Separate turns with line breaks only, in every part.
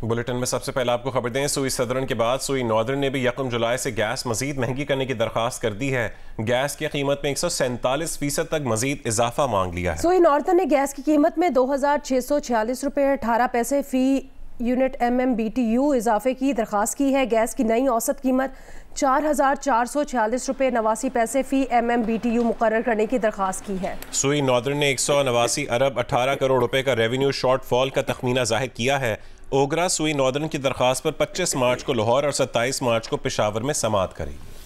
Bulletin में सबसे पहले आपको खबर दें, सुई सदरन के बाद सुई नॉर्दर्न ने भी 1 जुलाई से गैस मजीद महंगी करने की दरखास्त कर दी है। गैस की कीमत में 147% तक मजीद इजाफा मांग लिया है।
सुई नॉर्दर्न ने गैस की कीमत में 2646 रुपये 18 पैसे फी यूनिट MMBTU इजाफे की दरखास्त की है। गैस की नई औसत कीमत 4446 रुपये 89 पैसे फी MMBTU मुकर्रर करने की दरखास्त की है।
सुई नॉर्दर्न ने 189 अरब 18 करोड़ रुपए का रेवेन्यू शॉर्टफॉल का तखमीना जाहिर किया है। ओगरा सुई नॉर्दर्न की दरखास्त पर 25 मार्च को लाहौर और 27 मार्च को पेशावर में समाअत करेगी।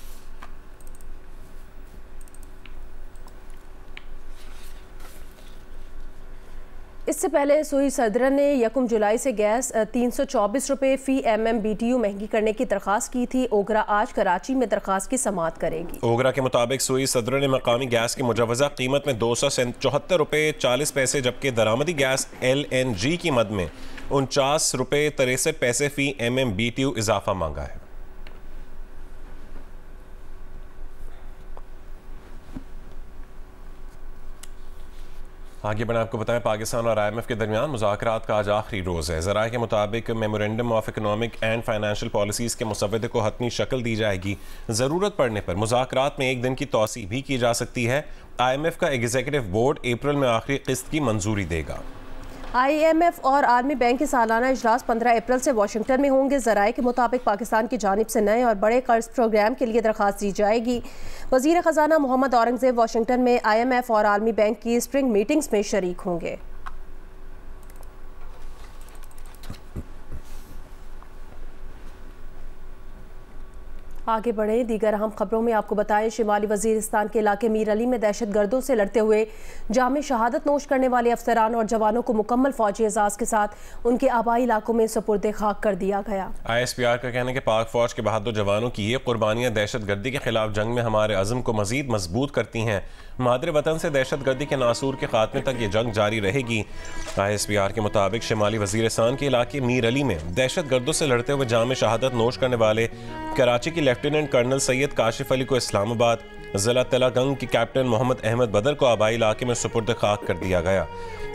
इससे पहले सुई सदरन ने 1 जुलाई से गैस 324 रुपये फ़ी MMBTU महंगी करने की दरखास्त की थी। ओगरा आज कराची में दरखास्त की समाअत करेगी।
ओगरा के मुताबिक सुई सदरन ने मकामी गैस की मुजवजा कीमत में 274 रुपये 40 पैसे जबकि दरामदी गैस LNG की मद में 49 रुपये 63 पैसे फ़ी MMBTU इजाफा मांगा है। आगे बढ़े आपको बताएं, पाकिस्तान और IMF के दरमियान मुज़ाकरात का आज आखिरी रोज़ है। ज़राए के मुताबिक memorandum of economic and financial policies के मुसव्वदे को हतमी शक्ल दी जाएगी। ज़रूरत पड़ने पर मुज़ाकरात में 1 दिन की तौसी भी की जा सकती है। IMF का एग्जीक्यूटिव बोर्ड अप्रैल में आखिरी किस्त की मंजूरी देगा।
IMF और आलमी बैंक के सालाना इजलास 15 अप्रैल से वाशिंगटन में होंगे। ज़राए के मुताबिक पाकिस्तान की जानिब से नए और बड़े कर्ज प्रोग्राम के लिए दरख्वास्त दी जाएगी। वज़ीर ख़जाना मोहम्मद औरंगज़ेब वाशिंगटन में IMF और आलमी बैंक की स्प्रिंग मीटिंग्स में शरीक होंगे। आगे बढ़े दीगर अहम खबरों में आपको बताएं, शिमाली वजीरिस्तान के इलाके मीर अली में दहशत गर्दों से लड़ते हुए जाम शहादत नोश करने वाले अफसरान और जवानों को मुकम्मल फौजी एजाज के साथ उनके आबाई इलाकों में सुपुर्द खाक कर दिया गया। ISPR
का कहना है कि पाक फौज के बहादुर जवानों की ये कुर्बानियां दहशत गर्दी के खिलाफ जंग में हमारे अज़म को मजीद मजबूत करती हैं। मादरे वतन से दहशत गर्दी के नासूर के खात्मे तक ये जंग जारी रहेगी। ISPR के मुताबिक शिमाली वजीरिस्तान के इलाके मीर अली में दहशत गर्दों से लड़ते हुए जाम शहादत नोश करने वाले कराची की लेफ्टिनेंट कर्नल सैयद काशिफ अली को इस्लामाबाद, जिला तलागंग के कैप्टन मोहम्मद अहमद बदर को आबाई इलाके में सुपुर्द खाक कर दिया गया।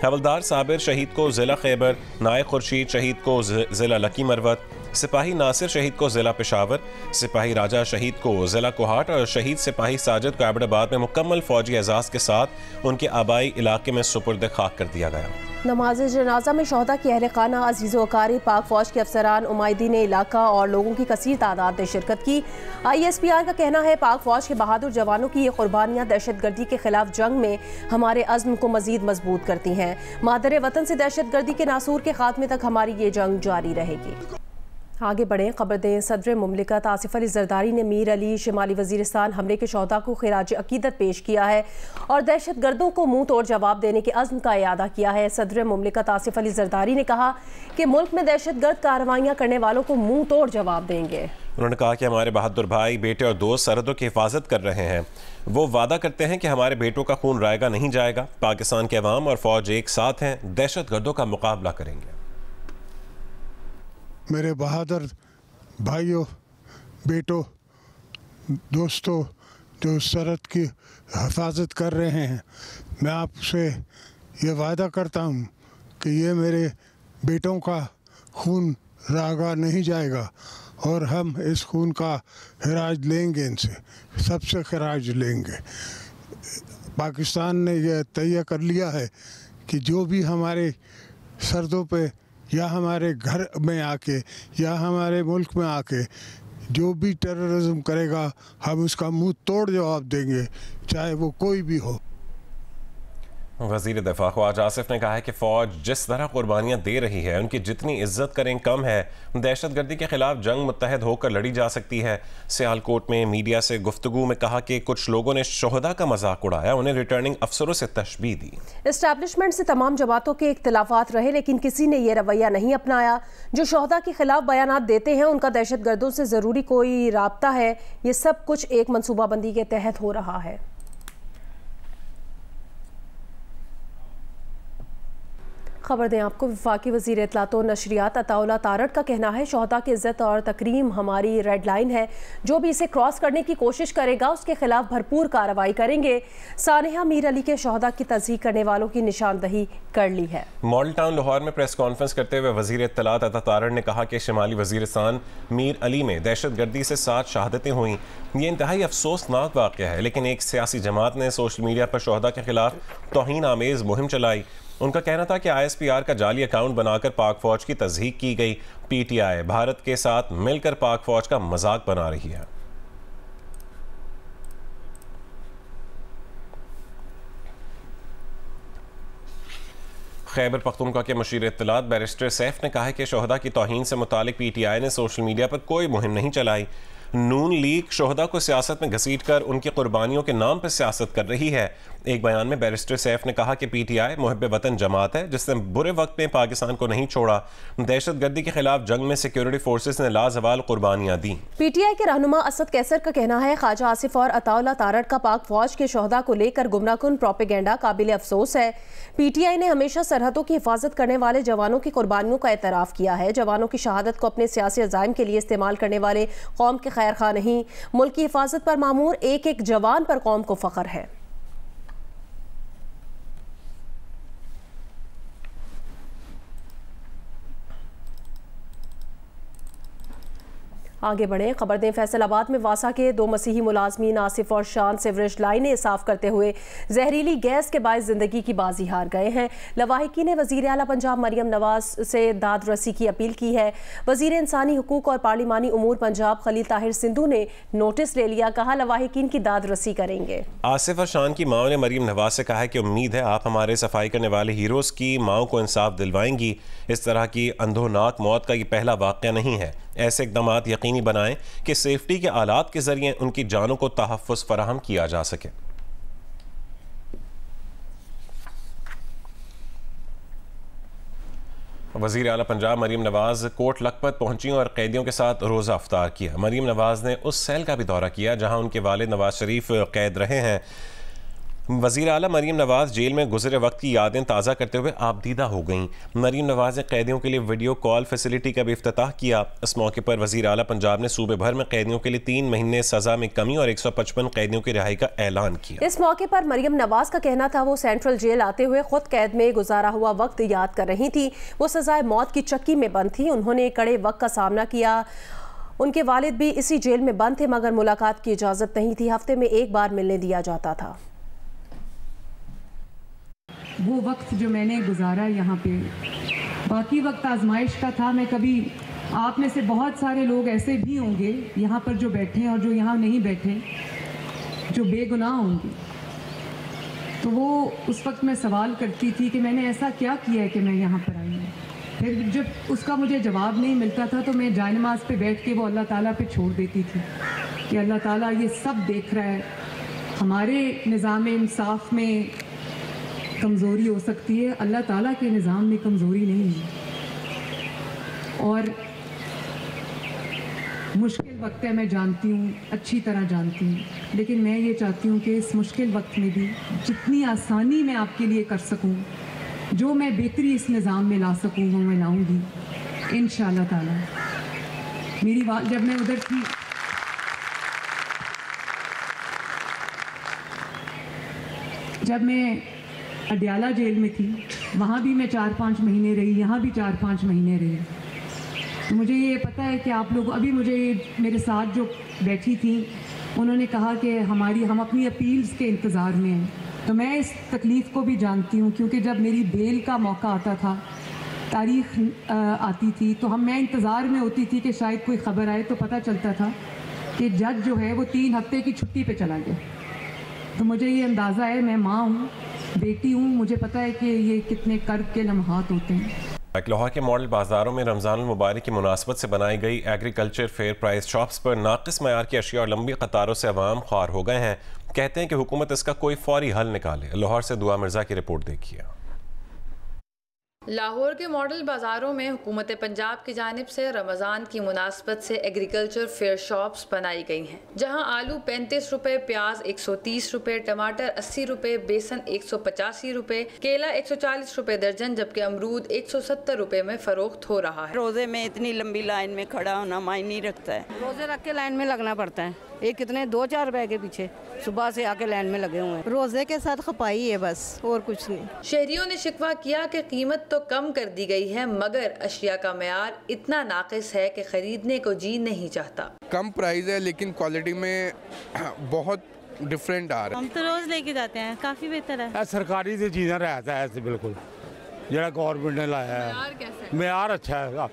हवलदार साबिर शहीद को जिला खैबर, नायक खुर्शीद शहीद को जिला लकी मरवत, सिपाही नासिर शहीद को जिला पेशावर, सिपाही राजा शहीद को जिला कोहाट और शहीद सिपाही साजिद को एबटाबाद में मुकम्मल फौजी एजाज के साथ उनके आबाई इलाके में सुपुर्द खाक कर दिया गया।
नमाज जनाजा में शोहदा की अहल खाना, अजीज़ व अकारीब, पाक फौज के अफसरान, उमायदीन इलाका और लोगों की कसीर तादाद ने शिरकत की। ISPR का कहना है पाक फौज के बहादुर जवानों की ये कुर्बानियाँ दहशत गर्दी के खिलाफ जंग में हमारे अज़्म को मजीद मजबूत करती हैं। मादर वतन से दहशत गर्दी के नासूर के खात्मे तक हमारी ये जंग जारी रहेगी। आगे बढ़ें, खबर दें, सदर मुमलिकत आसिफ अली जरदारी ने मीर अली शिमाली वजीरिस्तान हमले के शोहदा को खिराज अकीदत पेश किया है और दहशत गर्दों को मुंह तोड़ जवाब देने के अज़्म का इयादा किया है। सदर मुमलिकत आसिफ अली जरदारी ने कहा कि मुल्क में दहशत गर्द कार्रवाइयाँ करने वालों को मुंह तोड़ जवाब देंगे।
उन्होंने कहा कि हमारे बहादुर भाई, बेटे और दोस्त सरहदों की हिफाजत कर रहे हैं। वो वादा करते हैं कि हमारे बेटों का खून रायगा नहीं जाएगा। पाकिस्तान के अवाम और फौज एक साथ हैं, दहशत गर्दों का मुकाबला करेंगे।
मेरे बहादुर भाइयों, बेटों, दोस्तों जो सरहद की हिफाजत कर रहे हैं, मैं आपसे ये वादा करता हूँ कि ये मेरे बेटों का खून रागा नहीं जाएगा और हम इस खून का खराज लेंगे, इनसे सबसे खराज लेंगे। पाकिस्तान ने यह तय कर लिया है कि जो भी हमारे सरहदों पे या हमारे घर में आके या हमारे मुल्क में आके जो भी टेररिज्म करेगा, हम उसका मुंह तोड़ जवाब देंगे, चाहे वो कोई भी हो।
वज़ीर दिफा ख्वाजा आसिफ ने कहा है कि फ़ौज जिस तरह कुर्बानियाँ दे रही है, उनकी जितनी इज्जत करें कम है। दहशत गर्दी के खिलाफ जंग मुत्तहद होकर लड़ी जा सकती है। सियालकोट में मीडिया से गुफ्तगू में कहा कि कुछ लोगों ने शोहदा का मजाक उड़ाया, उन्हें रिटर्निंग अफसरों से तशबीह दी।
इस्टेब्लिशमेंट से तमाम जमातों के इख्तिलाफात रहे, लेकिन किसी ने यह रवैया नहीं अपनाया। जो शोहदा के खिलाफ बयानात देते हैं, उनका दहशत गर्दों से ज़रूरी कोई राब्ता है। ये सब कुछ एक मनसूबाबंदी के तहत हो रहा है। खबर दें आपको, वफाकी वज़ीर इत्तलात व नशरियात अताउल्लाह तारड़ का कहना है शोहदा की इज़्ज़त और तकरीम हमारी रेड लाइन है, जो भी इसे क्रॉस करने की कोशिश करेगा उसके खिलाफ भरपूर कार्रवाई करेंगे। सानिया मीर अली के शोहदा की तज़हीक करने वालों की निशानदही कर ली है।
मॉडल टाउन लाहौर में प्रेस कॉन्फ्रेंस करते हुए वज़ीर इत्तलात अता तारड़ ने कहा कि शिमाली वज़ीरिस्तान मीर अली में दहशतगर्दी से 7 शहादतें हुई। ये इंतहाई अफसोसनाक वाक़या है, लेकिन एक सियासी जमात ने सोशल मीडिया पर शोहदा के खिलाफ तौहीन आमेज़ मुहिम चलाई। उनका कहना था कि ISPR का जाली अकाउंट बनाकर पाक फौज की तज़हीक की गई। PTI भारत के साथ मिलकर पाक फौज का मजाक बना रही है। खैबर पख्तूनख्वा के मुशीर इत्तलात बैरिस्टर सैफ ने कहा है कि शोहदा की तौहीन से मुतालिक PTI ने सोशल मीडिया पर कोई मुहिम नहीं चलाई। नून लीग शोहदा को सियासत में घसीट कर उनकी कुर्बानियों के नाम पर सियासत कर रही है। एक बयान में बैरिस्टर सैफ ने कहा कि PTI मुहब्बे वतन जमात है जिसने बुरे वक्त में पाकिस्तान को नहीं छोड़ा। दहशतगर्दी के खिलाफ जंग में सिक्योरिटी फोर्सेस ने लाजवाल कुर्बानियां दी।
PTI के रहनुमा असद कैसर का कहना है ख्वाजा आसिफ और अताउल्लाह तारड़ का पाक फौज के शोहदा को लेकर गुमराहकुन प्रोपेगेंडा काबिल अफसोस है। PTI ने हमेशा सरहदों की हिफाजत करने वाले जवानों की कुर्बानियों का एतराफ़ किया है। जवानों की शहादत को अपने सियासी अज़ाइम के लिए इस्तेमाल करने वाले कौम के खैर खा नहीं, मुल्क की हिफाजत पर मामूर एक एक जवान पर कौम को फख्र है। आगे बढ़े खबर दें, फैसलाबाद में वासा के 2 मसीही मुलाजमीन आसिफ और शान सीवरेज लाइनें साफ करते हुए जहरीली गैस के बायस जिंदगी की बाजी हार गए हैं। लवाहिकी ने वज़ीर आला पंजाब मरियम नवाज से दाद रसी की अपील की है। वज़ीर इंसानी हुकूक और पार्लिमानी उमूर पंजाब खलील ताहिर सिंधु ने नोटिस ले लिया, कहा लवाहिकीन की दाद रसी करेंगे।
आसिफ और शान की माओ ने मरियम नवाज से कहा है कि उम्मीद है आप हमारे सफाई करने वाले हीरोज़ की माओ को इंसाफ दिलवाएंगी। इस तरह की अंधोनाक मौत का ये पहला वाक़या नहीं है। ऐसे इक़दाम यकीनी बनाएं कि सेफ्टी के आलात के जरिए उनकी जानों को तहफ़्फ़ुज़ फराहम किया जा सके। वज़ीर आला पंजाब मरियम नवाज कोट लखपत पहुंची और कैदियों के साथ रोज़ा अफ्तार किया। मरियम नवाज ने उस सेल का भी दौरा किया जहां उनके वालिद नवाज शरीफ कैद रहे हैं। वज़ीर आला मरियम नवाज जेल में गुजरे वक्त की यादें ताज़ा करते हुए आबदीदा हो गईं। मरियम नवाज ने कैदियों के लिए वीडियो कॉल फैसिलिटी का भी इफ्तिताह किया। इस मौके पर वज़ीर आला पंजाब ने सूबे भर में कैदियों के लिए 3 महीने सज़ा में कमी और 155 कैदियों की रिहाई का ऐलान किया।
इस मौके पर मरियम नवाज का कहना था वो सेंट्रल जेल आते हुए खुद कैद में गुजारा हुआ वक्त याद कर रही थी। वो सजाए मौत की चक्की में बंद थी। उन्होंने कड़े वक्त का सामना किया। उनके वालिद भी इसी जेल में बंद थे, मगर मुलाकात की इजाज़त नहीं थी। हफ्ते में एक बार मिलने दिया जाता था।
वो वक्त जो मैंने गुजारा यहाँ पे, बाकी वक्त आजमाइश का था। मैं कभी, आप में से बहुत सारे लोग ऐसे भी होंगे यहाँ पर जो बैठे हैं और जो यहाँ नहीं बैठे, जो बेगुनाह होंगे, तो वो उस वक्त मैं सवाल करती थी कि मैंने ऐसा क्या किया है कि मैं यहाँ पर आई हूँ। फिर जब उसका मुझे जवाब नहीं मिलता था तो मैं जायनमाज़ पे बैठ के वो अल्लाह ताला पे छोड़ देती थी कि अल्लाह ताला ये सब देख रहा है। हमारे निज़ाम इंसाफ में कमज़ोरी हो सकती है, अल्लाह ताला के निज़ाम में कमज़ोरी नहीं है। और मुश्किल वक्त है, मैं जानती हूँ, अच्छी तरह जानती हूँ, लेकिन मैं ये चाहती हूँ कि इस मुश्किल वक्त में भी जितनी आसानी मैं आपके लिए कर सकूँ, जो मैं बेहतरी इस निज़ाम में ला सकूँ वो मैं लाऊँगी इंशाअल्लाह ताला। मेरी बात, जब मैं उधर थी, जब मैं अडियाला जेल में थी, वहाँ भी मैं 4-5 महीने रही, यहाँ भी 4-5 महीने रही। तो मुझे ये पता है कि आप लोग, अभी मुझे मेरे साथ जो बैठी थी उन्होंने कहा कि हम अपनी अपील्स के इंतज़ार में हैं। तो मैं इस तकलीफ़ को भी जानती हूँ, क्योंकि जब मेरी बेल का मौका आता था, तारीख़ आती थी, तो मैं इंतज़ार में होती थी कि शायद कोई ख़बर आए। तो पता चलता था कि जज जो है वो 3 हफ्ते की छुट्टी पे चला गया। तो मुझे ये अंदाज़ा है, मैं माँ हूँ, बेटी हूँ, मुझे पता है कि ये कितने कर्ब के लम्हात होते हैं।
लाहौर के मॉडल बाजारों में रमज़ान मुबारक की मुनासबत से बनाई गई एग्रीकल्चर फेयर प्राइस शॉप्स पर नाक़िस मयार की अशिया और लंबी कतारों से अवाम ख्वार हो गए हैं। कहते हैं कि हुकूमत इसका कोई फौरी हल निकाले। लाहौर से दुआ मिर्ज़ा की रिपोर्ट देखिए।
लाहौर के मॉडल बाज़ारों में हुकूमत पंजाब की जानिब से रमज़ान की मुनासबत से एग्रीकल्चर फेयर शॉप्स बनाई गई हैं, जहां आलू 35 रुपए, प्याज 130 रुपए, टमाटर 80 रुपए, बेसन 185 रुपए, केला 140 रुपए दर्जन, जबकि अमरूद 170 रुपए में फरोख्त हो रहा है।
रोजे में इतनी लंबी लाइन में खड़ा होना मायने नहीं रखता है।
रोजे रख के लाइन में लगना पड़ता है। ये कितने 2-4 रुपए के पीछे सुबह से आके लाइन में लगे हुए हैं। रोजे के साथ खपाई है बस, और कुछ नहीं।
शहरियों ने शिकवा किया कि कीमत तो कम कर दी गई है, मगर अशिया का मेयार इतना नाकिस है कि खरीदने को जी नहीं चाहता।
कम प्राइस है लेकिन क्वालिटी में बहुत डिफरेंट आ रहा है।
हम तो रोज लेके जाते हैं, काफी बेहतर है।
सरकारी से चीज़ें रहता है ऐसे बिल्कुल, जरा गवर्नमेंट ने लाया है, मेयार अच्छा है।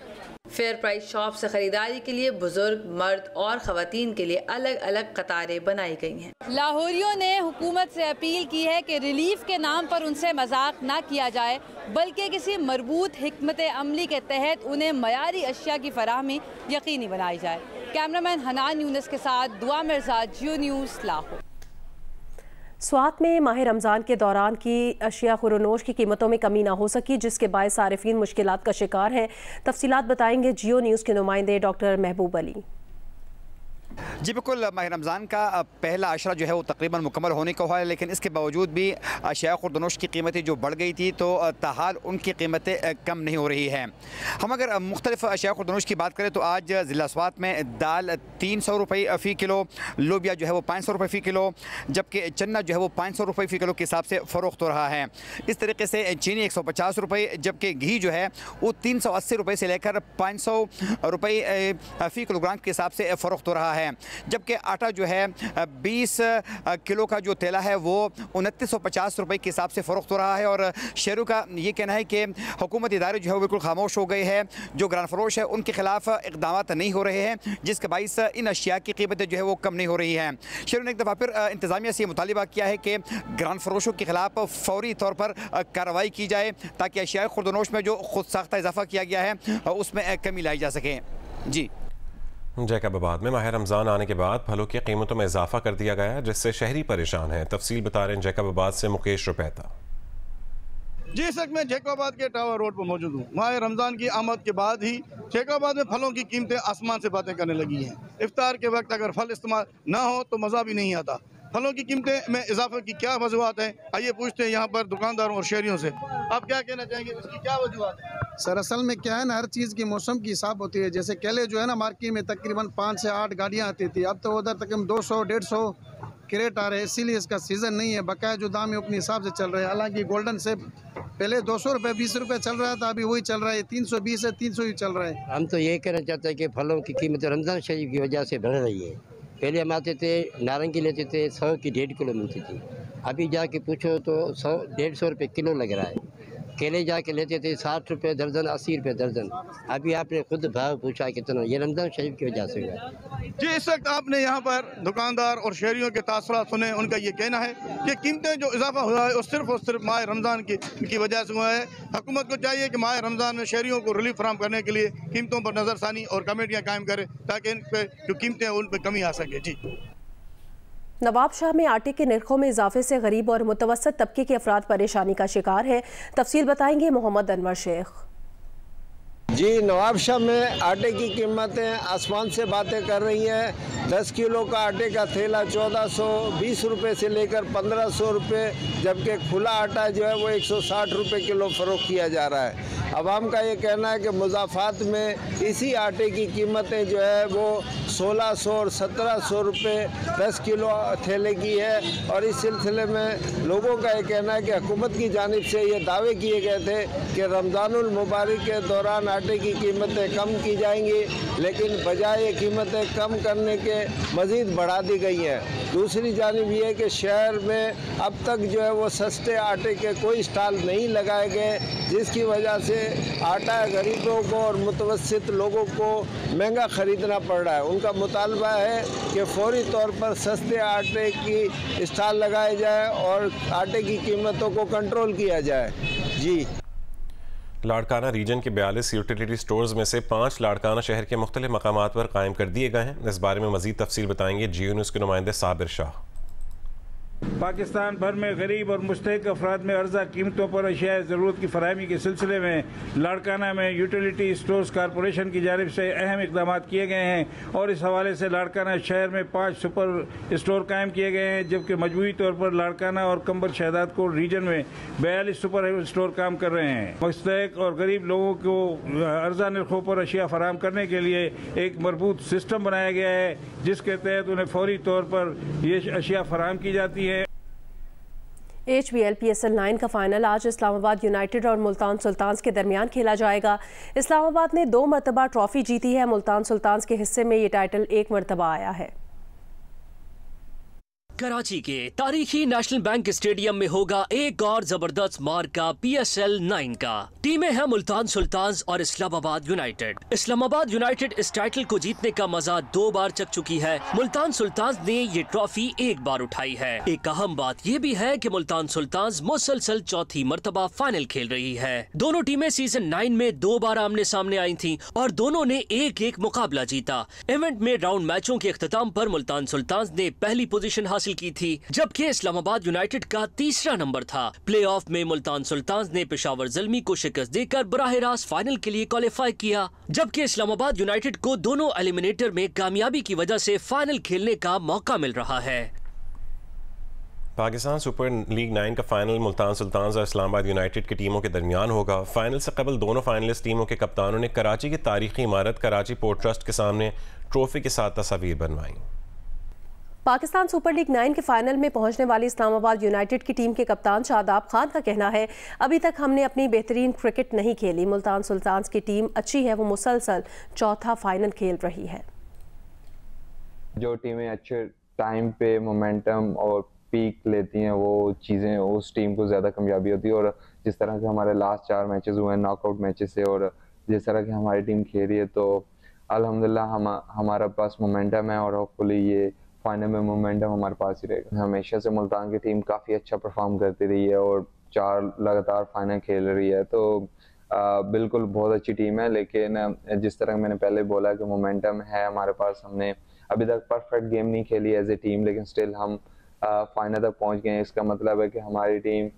फेयर प्राइस शॉप से खरीदारी के लिए बुजुर्ग, मर्द और खवातीन के लिए अलग अलग कतारें बनाई गई हैं। लाहौरियों ने हुकूमत से अपील की है कि रिलीफ के नाम पर उनसे मजाक ना किया जाए, बल्कि किसी मरबूत हिकमत अमली के तहत उन्हें मयारी अशिया की फराहमी यकीनी बनाई जाए। कैमरामैन हनान यूनुस के साथ दुआ मिर्जा, जियो न्यूज़, लाहौर।
स्वात में माह रमज़ान के दौरान की अशिया खुरोनोश की कीमतों में कमी ना हो सकी, जिसके बायस सारिफीन मुश्किलात का शिकार हैं। तफसीलात बताएंगे जियो न्यूज़ के नुमाइंदे डॉक्टर महबूब अली।
जी बिल्कुल, माह रमज़ान का पहला आशरा जो है वो तकरीबन मुकम्मल होने को है, लेकिन इसके बावजूद भी अशिया खुर्दनोश की कीमतें जो बढ़ गई थी तो ताहाल उनकी कीमतें कम नहीं हो रही हैं। हम अगर मुख्तलिफ अशिया खुर्दनोश की बात करें तो आज ज़िला स्वात में दाल 300 रुपये फ़ी किलो, लोबिया जो है वो 500 रुपये फ़ी किलो, जबकि चन्ना जो है वो 500 रुपये फ़ी किलो के हिसाब से फ़रोख्त हो रहा है। इस तरीके से चीनी 150 रुपये, जबकि घी जो है वो 380 रुपये से लेकर 500 रुपये फ़ी किलोग्राम के हिसाब से फ़रोख्त हो रहा है। जबकि आटा जो है 20 किलो का जो तेला है वो 2950 रुपये के हिसाब से फ़रोख्त हो रहा है। और शहरों का ये कहना है कि हुकूमत इदारे जो है वो बिल्कुल खामोश हो गए हैं, जो ग्रान फरोश है उनके खिलाफ इकदाम नहीं हो रहे हैं, जिसके बाइस इन अशिया की कीमतें जो है वो कम नहीं हो रही हैं। शहरों ने एक दफ़ा फिर इंतज़ामिया से ये मुतालिबा किया है कि ग्रान फरोशों के खिलाफ फ़ौरी तौर पर कार्रवाई की जाए, ताकि अशिया खुर्दनोश में जो खुद साख्ता इजाफ़ा किया गया है उसमें कमी लाई जा सके। जी,
जैकबाबाद में माह रमज़ान आने के बाद फलों की कीमतों में इजाफा कर दिया गया है, जिससे शहरी परेशान हैं। तफसील बता रहे हैं जैकबाबाद से मुकेश रुपैता।
जी, इस वक्त मैं जैकबाबाद के टावर रोड पर मौजूद हूँ। माह रमज़ान की आमद के बाद ही जैकबाबाद में फलों की कीमतें आसमान से बातें करने लगी हैं। इफ्तार के वक्त अगर फल इस्तेमाल ना हो तो मज़ा भी नहीं आता। फलों की कीमतें में इजाफे की क्या वजूहत हैं, आइए पूछते हैं यहाँ पर दुकानदारों और शहरियों से। आप क्या कहना चाहेंगे, उसकी क्या वजूहत है?
सर, असल में क्या है ना, हर चीज़ की मौसम की हिसाब होती है। जैसे केले जो है ना, मार्केट में तकरीबन 5 से 8 गाड़ियाँ आती थी, अब तो उधर तकरीबन 200-150 क्रेट आ रहे हैं, इसीलिए इसका सीज़न नहीं है। बकाया जो दाम है अपने हिसाब से चल रहे हैं। हालांकि गोल्डन से पहले 200 रुपये 20 रुपये चल रहा था, अभी वही चल रहा है, 320 है, 300 ही चल रहा है।
हम तो ये कहना चाहते हैं कि फलों की कीमत रमज़ान शरीफ की वजह से बढ़ रही है। पहले हम आते थे, नारंगी लेते थे 100 की 1.5 किलो मिलती थी, अभी जाके पूछो तो 100-150 रुपये किलो लग रहा है। केले जाके लेते थे 60 रुपये दर्जन, 80 रुपये दर्जन, अभी आपने खुद भाव पूछा कितना, ये रमज़ान शरीफ की वजह से हुआ।
जी, इस वक्त आपने यहाँ पर दुकानदार और शहरियों के तासुरात सुने। उनका ये कहना है कि कीमतें जो इजाफा हुआ है वो सिर्फ और सिर्फ माह रमज़ान की वजह से हुआ है। हुकूमत को चाहिए कि माह रमज़ान में शहरियों को रिलीफ फराहम करने के लिए कीमतों पर नज़रसानी और कमेटियाँ कायम करे, ताकि इन पर जो कीमतें हैं उन पर कमी आ सके। जी,
नवाबशाह में आटे के निर्खों में इजाफे से गरीब और मुतवस्सित तबके के अफराद परेशानी का शिकार है। तफसील बताएंगे मोहम्मद अनवर शेख।
जी, नवाबशाह में आटे की कीमतें आसमान से बातें कर रही हैं। 10 किलो का आटे का थैला 1420 रुपये से लेकर 1500 रुपये, जबकि खुला आटा जो है वो 160 रुपये किलो फ़रोख्त किया जा रहा है। अवाम का ये कहना है कि मुज़ाफ़ात में इसी आटे की कीमतें जो है वो 1600 और 1700 रुपये 10 किलो थैले की है। और इस सिलसिले में लोगों का ये कहना है कि हुकूमत की जानिब से ये दावे किए गए थे कि रमज़ानुल मुबारक के दौरान आटे की कीमतें कम की जाएंगी, लेकिन बजाय ये कीमतें कम करने के मज़ीद बढ़ा दी गई हैं। दूसरी जानिब ये है कि शहर में अब तक जो है वो सस्ते आटे के कोई स्टॉल नहीं लगाए गए, जिसकी वजह से आटा गरीबों को और मुतवस्सित लोगों को महंगा ख़रीदना पड़ रहा है। उनका मुतालबा है कि फौरी तौर पर सस्ते आटे की स्टॉल लगाए जाए और आटे की कीमतों को कंट्रोल किया जाए। जी,
लाड़काना रीजन के 42 यूटिलिटी स्टोर्स में से 5 लाड़काना शहर के मुख्तलिफ मकामात पर कायम कर दिए गए हैं। इस बारे में मज़ीद तफसील बताएंगे जियो न्यूज़ के नुमाइंदे साबिर शाह।
पाकिस्तान भर में गरीब और मुस्तहिक अफराद में अर्जा कीमतों पर अशिया ज़रूरत की फराहमी के सिलसिले में लाड़काना में यूटिलिटी स्टोर्स कॉरपोरेशन की जानिब से अहम इकदाम किए गए हैं और इस हवाले से लाड़काना शहर में 5 सुपर स्टोर कायम किए गए हैं, जबकि मजमूई तौर पर लाड़काना और कंबर शहदादकोट रीजन में 42 सुपर स्टोर काम कर रहे हैं। मुस्तहिक और गरीब लोगों को अर्जा नरखों पर अशिया फराहम करने के लिए एक मरबूत सिस्टम बनाया गया है, जिसके तहत उन्हें फौरी तौर पर ये अशिया फराहम की जाती है।
HBL PSL 9 का फाइनल आज इस्लामाबाद यूनाइटेड और मुल्तान सुल्तान्स के दरमियान खेला जाएगा। इस्लामाबाद ने 2 मरतबा ट्रॉफी जीती है। मुल्तान सुल्तान्स के हिस्से में ये टाइटल 1 मरतबा आया है।
कराची के तारीखी नेशनल बैंक स्टेडियम में होगा एक और जबरदस्त मार्का PSL 9 का। टीमें हैं मुल्तान सुल्तान्स और इस्लामाबाद यूनाइटेड। इस्लामाबाद यूनाइटेड इस टाइटल को जीतने का मजा 2 बार चख चुकी है। मुल्तान सुल्तान्स ने ये ट्रॉफी 1 बार उठाई है। एक अहम बात ये भी है कि मुल्तान सुल्तान्स मुसलसल 4थी मरतबा फाइनल खेल रही है। दोनों टीमें सीजन 9 में 2 बार आमने सामने आई थी और दोनों ने 1-1 मुकाबला जीता। इवेंट में राउंड मैचों के अख्ताम पर मुल्तान सुल्तान्स ने पहली पोजीशन हासिल की थी, जबकि इस्लामाबाद यूनाइटेड का 3रा नंबर था। प्लेऑफ में मुल्तान सुल्तान्स ने पेशावर ज़ल्मी को शिकस्त देकर बराह रास्त फाइनल के लिए क्वालिफाई किया, जबकि इस्लामाबाद यूनाइटेड को दोनों एलिमिनेटर में कामयाबी की वजह से फाइनल खेलने का मौका मिल रहा है।
पाकिस्तान सुपर लीग 9 का फाइनल मुल्तान सुल्तान्स और इस्लामाबाद यूनाइटेड की टीमों के दरमियान होगा। फाइनल से कबल दोनों फाइनलिस्ट टीमों के कप्तानों ने कराची की तारीखी इमारत कराची पोर्ट ट्रस्ट के सामने ट्रॉफी के साथ तस्वीर बनवाई।
पाकिस्तान सुपर लीग 9 के फाइनल में पहुंचने वाली इस्लामाबाद यूनाइटेड की टीम के कप्तान शादाब खान का कहना है, अभी तक हमने अपनी बेहतरीन क्रिकेट नहीं खेली। मुल्तान सुल्तान्स की टीम अच्छी है, वो मुसलसल 4था फाइनल खेल रही है।
जो टीमें अच्छे टाइम पे मोमेंटम और पीक लेती हैं वो चीज़ें उस टीम को ज़्यादा कामयाबी होती है। और जिस तरह के हमारे लास्ट 4 मैचेस हुए हैं नॉकआउट मैचेस से, और जिस तरह की हमारी टीम खेल रही है, तो अल्हम्दुलिल्लाह हमारा पास मोमेंटम है और होपफुली ये फाइनल में मोमेंटम हमारे पास ही रहेगा। हमेशा से मुल्तान की टीम काफ़ी अच्छा परफॉर्म करती रही है और 4 लगातार फाइनल खेल रही है, तो बिल्कुल बहुत अच्छी टीम है। लेकिन जिस तरह मैंने पहले बोला कि मोमेंटम है हमारे पास, हमने अभी तक परफेक्ट गेम नहीं खेली एज ए टीम, लेकिन स्टिल हम फाइनल तक पहुंच गए हैं। इसका मतलब है कि हमारी टीम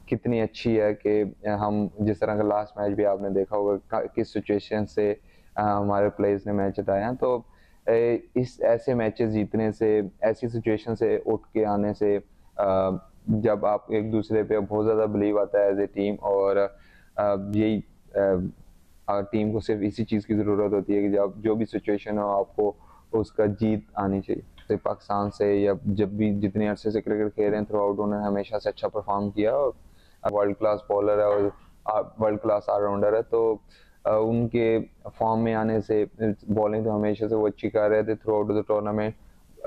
कितनी अच्छी है कि हम जिस तरह का लास्ट मैच भी आपने देखा होगा किस सिचुएशन से हमारे प्लेयर्स ने मैच जिताए हैं, तो इस ऐसे मैचेस जीतने से, ऐसी सिचुएशन से उठ के आने से जब आप एक दूसरे पे बहुत ज़्यादा बिलीव आता है एज ए टीम, और यही टीम को सिर्फ इसी चीज़ की ज़रूरत होती है कि जब जो भी सिचुएशन हो आपको उसका जीत आनी चाहिए। तो पाकिस्तान से या जब भी जितने अरसे से क्रिकेट खेल रहे हैं थ्रू आउट, उन्होंने हमेशा से अच्छा परफॉर्म किया और वर्ल्ड क्लास बॉलर है और वर्ल्ड क्लास ऑलराउंडर है, तो उनके फॉर्म में आने से बॉलिंग तो हमेशा से वो अच्छी कर रहे थे through out the tournament.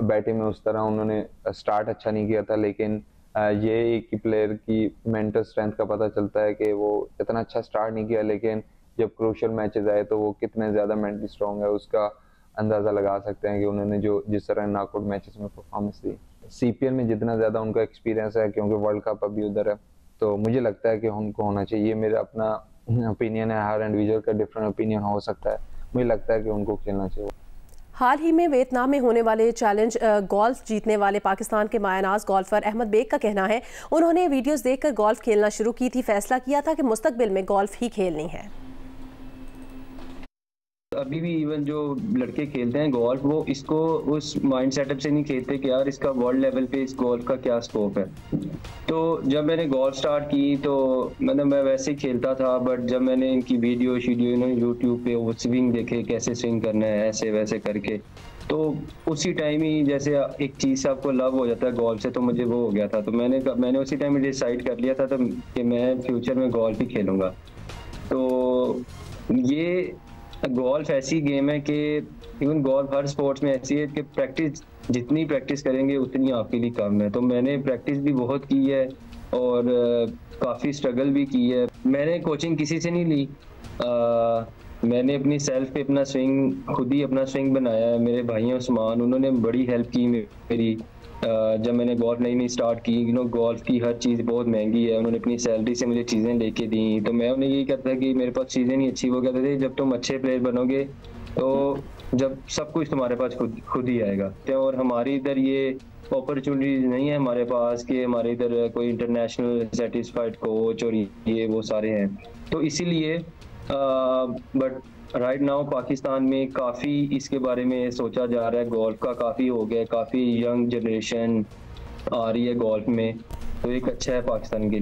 Batting में उस तरह उन्होंने स्टार्ट अच्छा नहीं किया था, लेकिन ये एक ही प्लेयर की मेंटल स्ट्रेंथ का पता चलता है कि वो इतना अच्छा स्टार्ट नहीं किया, लेकिन जब क्रूशियल मैचेस आए तो वो कितने ज़्यादा मेंटली स्ट्रॉन्ग है उसका अंदाज़ा लगा सकते हैं कि उन्होंने जो जिस तरह नॉकआउट मैचेस में परफॉर्मेंस दी। CPL में जितना ज़्यादा उनका एक्सपीरियंस है, क्योंकि वर्ल्ड कप अभी उधर है, तो मुझे लगता है कि उनको होना चाहिए। ये मेरा अपना ओपिनियन है, हर इंडिविजुअल का डिफरेंट ओपिनियन हो सकता है, मुझे लगता है कि उनको खेलना चाहिए।
हाल ही में वियतनाम में होने वाले चैलेंज गोल्फ जीतने वाले पाकिस्तान के मायनाज गोल्फर अहमद बेग का कहना है, उन्होंने वीडियोस देखकर गोल्फ खेलना शुरू की थी, फैसला किया था कि मुस्तकबिल में गोल्फ ही खेलनी है।
अभी भी इवन जो लड़के खेलते हैं गोल्फ, वो इसको उस माइंड सेटअप से नहीं खेलते कि यार इसका वर्ल्ड लेवल पे इस गोल्फ का क्या स्कोप है। तो जब मैंने गोल्फ स्टार्ट की तो मतलब मैं वैसे ही खेलता था, बट जब मैंने इनकी वीडियो यूट्यूब पे वो स्विंग देखे कैसे स्विंग करना है ऐसे वैसे करके, तो उसी टाइम ही जैसे एक चीज़ से आपको लव हो जाता है गोल्फ से, तो मुझे वो हो गया था। तो मैंने उसी टाइम डिसाइड कर लिया था तो कि मैं फ्यूचर में गोल्फ ही खेलूँगा। तो ये गोल्फ ऐसी गेम है कि इवन गोल्फ हर स्पोर्ट्स में ऐसी है कि प्रैक्टिस जितनी प्रैक्टिस करेंगे उतनी आपके लिए कम है। तो मैंने प्रैक्टिस भी बहुत की है और काफ़ी स्ट्रगल भी की है। मैंने कोचिंग किसी से नहीं ली, मैंने अपनी सेल्फ पे अपना स्विंग खुद ही अपना स्विंग बनाया है। मेरे भाई उस्मान, उन्होंने बड़ी हेल्प की मेरी जब मैंने गोल्फ नई स्टार्ट की। गोल्फ की हर चीज़ बहुत महंगी है, उन्होंने अपनी सैलरी से मुझे चीज़ें लेके दी, तो मैं उन्हें यही कहता था कि मेरे पास चीज़ें नहीं अच्छी। वो कहते थे जब तुम अच्छे प्लेयर बनोगे तो जब सब कुछ तुम्हारे पास खुद ही आएगा। और हमारी इधर ये अपॉर्चुनिटीज नहीं है हमारे पास कि हमारे इधर कोई इंटरनेशनल सेटिस्फाइड कोच और ये वो सारे हैं, तो इसीलिए बट राइट नाउ पाकिस्तान में काफ़ी इसके बारे में सोचा जा रहा है। गोल्फ का काफ़ी हो गया, काफ़ी यंग जनरेशन आ रही है गोल्फ में, तो एक अच्छा है पाकिस्तान के लिए।